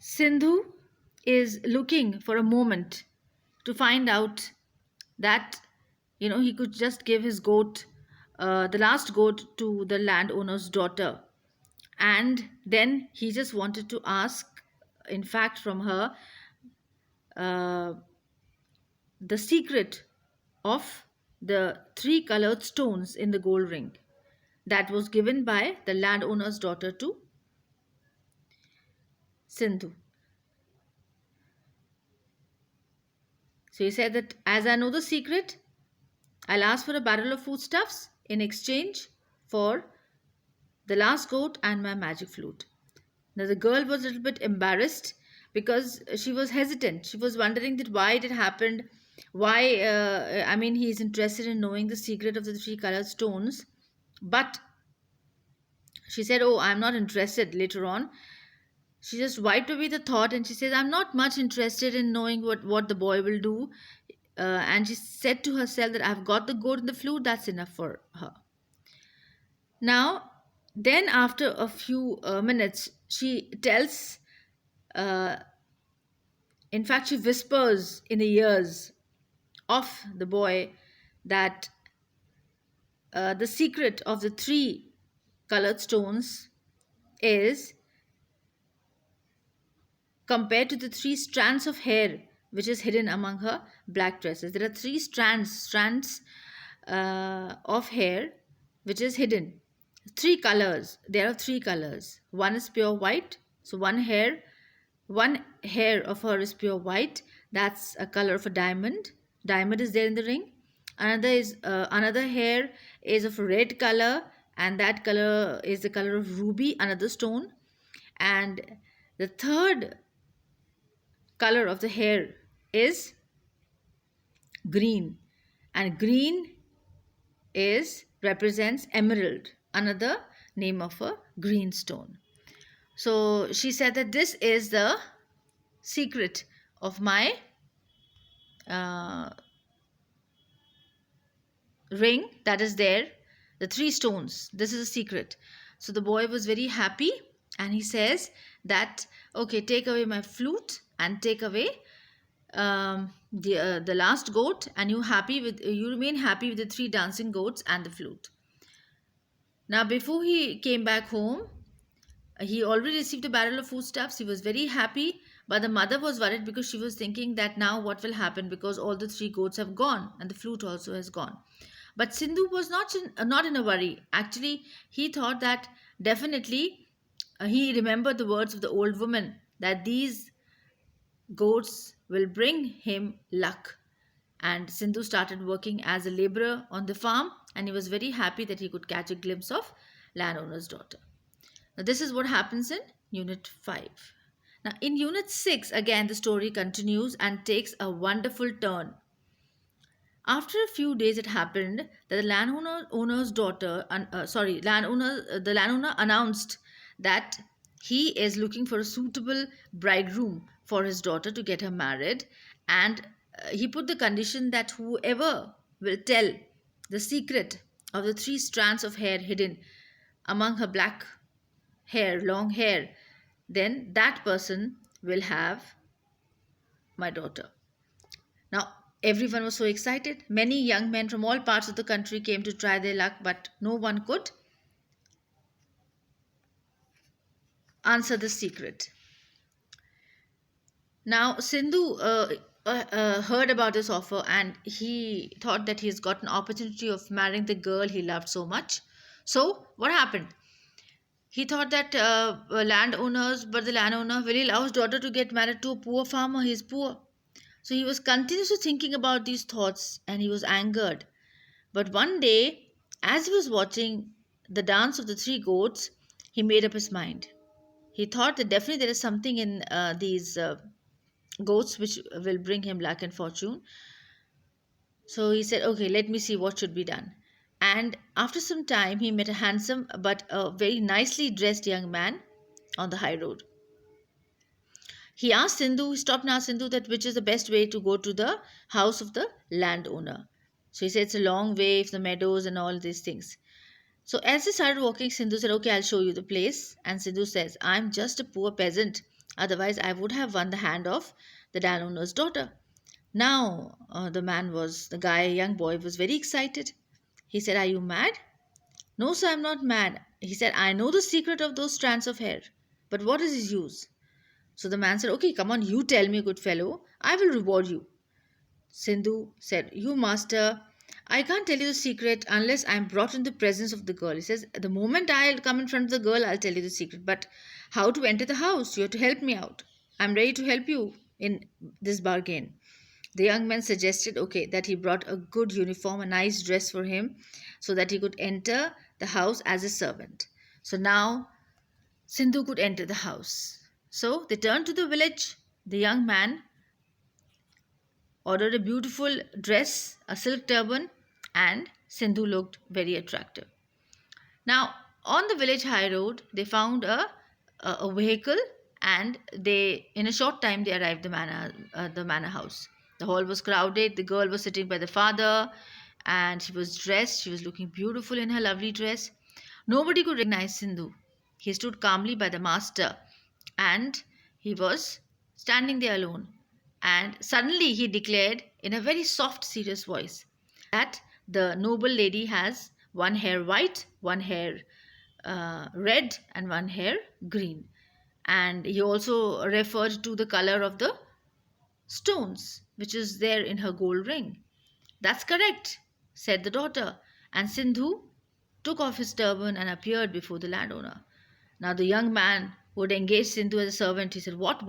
Sindhu is looking for a moment to find out that he could just give his goat, the last goat, to the landowner's daughter, and then he just wanted to ask, in fact, from her, uh, the secret of the three colored stones in the gold ring that was given by the landowner's daughter to Sindhu. So he said that, as I know the secret, I'll ask for a barrel of foodstuffs in exchange for the last goat and my magic flute. Now the girl was a little bit embarrassed because she was hesitant. She was wondering that why it had happened, why I mean he is interested in knowing the secret of the three colored stones. But she said, "Oh, I'm not interested." Later on, she just wiped away the thought and she says, "I'm not much interested in knowing what the boy will do." And she said to herself that I've got the goat and the flute, that's enough for her. Now, then after a few minutes, she tells, uh, in fact, she whispers in the ears of the boy that the secret of the three colored stones is compared to the three strands of hair which is hidden among her black dresses. There are three strands of hair which is hidden. Three colors. There are three colors. One is pure white. So one hair of her is pure white. That's a color of a diamond. Diamond is there in the ring. Another hair is of red color, and that color is the color of ruby, another stone. And the third color of the hair is green, and green is represents emerald, another name of a green stone. So she said that this is the secret of my uh, ring that is there, the three stones. This is a secret. So the boy was very happy, and he says that, okay, take away my flute and take away the last goat, and you remain happy with the three dancing goats and the flute. Now before he came back home, he already received a barrel of foodstuffs. He was very happy, but the mother was worried because she was thinking that now what will happen, because all the three goats have gone and the flute also has gone. But Sindhu was not in a worry. Actually, he thought that definitely he remembered the words of the old woman that these goats will bring him luck. And Sindhu started working as a laborer on the farm, and he was very happy that he could catch a glimpse of landowner's daughter. Now, this is what happens in Unit 5. Now, in Unit 6, again, the story continues and takes a wonderful turn. After a few days, it happened that the landowner's daughter, the landowner announced that he is looking for a suitable bridegroom for his daughter to get her married, and he put the condition that whoever will tell the secret of the three strands of hair hidden among her black hair, long hair, then that person will have my daughter. Now, everyone was so excited. Many young men from all parts of the country came to try their luck, but no one could answer the secret. Now, Sindhu heard about this offer, and he thought that he's got an opportunity of marrying the girl he loved so much. So, what happened? He thought that the landowner really allow his daughter to get married to a poor farmer. He's poor. So he was continuously thinking about these thoughts, and he was angered. But one day, as he was watching the dance of the three goats, he made up his mind. He thought that definitely there is something in these goats which will bring him luck and fortune. So he said, okay, let me see what should be done. And after some time, he met a handsome but a very nicely dressed young man on the high road. He stopped and asked Sindhu that which is the best way to go to the house of the landowner. So he said it's a long way, the meadows and all these things. So as they started walking, Sindhu said, okay, I'll show you the place. And Sindhu says, I'm just a poor peasant. Otherwise, I would have won the hand of the landowner's daughter. Now, the guy, young boy, was very excited. He said, "Are you mad?" "No, sir, I'm not mad." He said, "I know the secret of those strands of hair. But what is his use?" So the man said, "Okay, come on, you tell me, good fellow. I will reward you." Sindhu said, "You master, I can't tell you the secret unless I am brought in the presence of the girl." He says, "The moment I'll come in front of the girl, I'll tell you the secret. But how to enter the house? You have to help me out. I'm ready to help you in this bargain." The young man suggested, okay, that he brought a good uniform, a nice dress for him, so that he could enter the house as a servant. So now Sindhu could enter the house. So they turned to the village. The young man ordered a beautiful dress, a silk turban, and Sindhu looked very attractive. Now, on the village high road, they found a vehicle, and in a short time, they arrived the manor house. The hall was crowded. The girl was sitting by the father, and she was dressed. She was looking beautiful in her lovely dress. Nobody could recognize Sindhu. He stood calmly by the master, and he was standing there alone. And suddenly he declared in a very soft, serious voice that the noble lady has one hair white, one hair red, and one hair green. And he also referred to the color of the stones which is there in her gold ring. "That's correct," said the daughter. And Sindhu took off his turban and appeared before the landowner. Now the young man who had engaged Sindhu as a servant, he said, What?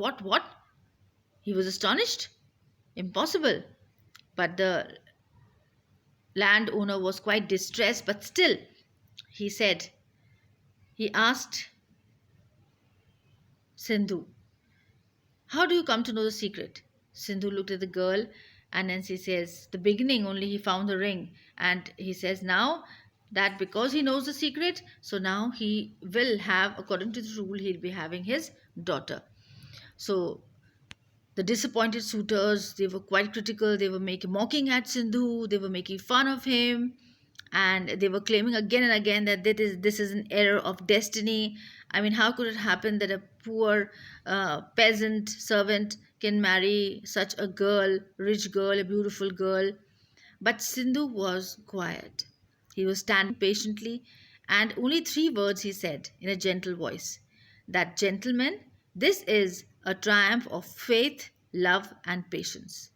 He was astonished. Impossible. But the landowner was quite distressed, but still, he said, he asked Sindhu, "How do you come to know the secret?" Sindhu looked at the girl, and then she says, "The beginning only he found the ring." And he says, "Now that because he knows the secret, so now he will have, according to the rule, he'll be having his daughter." So the disappointed suitors, they were quite critical. They were making mocking at Sindhu, they were making fun of him, and they were claiming again and again that this is an error of destiny. I mean, how could it happen that a poor peasant servant can marry such a girl, rich girl, a beautiful girl? But Sindhu was quiet. He was standing patiently, and only three words he said in a gentle voice: "That, gentlemen, this is a triumph of faith, love, and patience."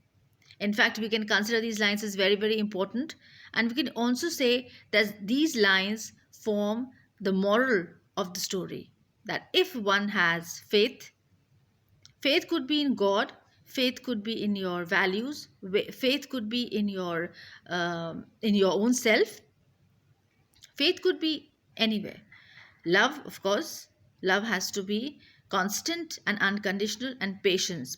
In fact, we can consider these lines as very, very important. And we can also say that these lines form the moral of the story. That if one has faith, faith could be in God, faith could be in your values, faith could be in your own self, faith could be anywhere. Love, of course, love has to be constant and unconditional, and patience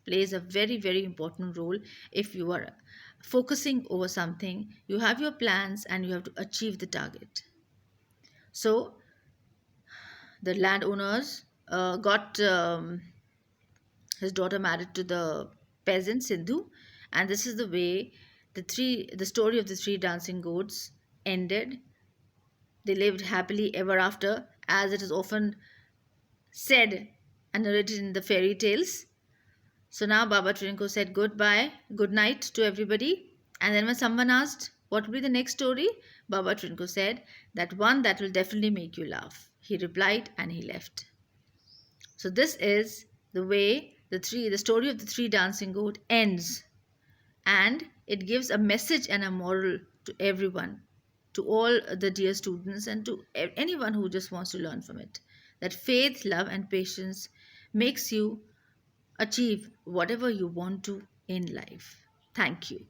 plays a very, very important role. If you are focusing over something, you have your plans and you have to achieve the target. So the landowners got his daughter married to the peasant Sindhu, and this is the way the story of the three dancing goats ended. They lived happily ever after, as it is often said and narrated in the fairy tales. So now Baba Trinko said goodbye, good night to everybody. And then when someone asked what will be the next story, Baba Trinko said that one that will definitely make you laugh. He replied and he left. So this is the way the story of the three dancing goat ends, and it gives a message and a moral to everyone, to all the dear students, and to anyone who just wants to learn from it, that faith, love, and patience makes you achieve whatever you want to in life. Thank you.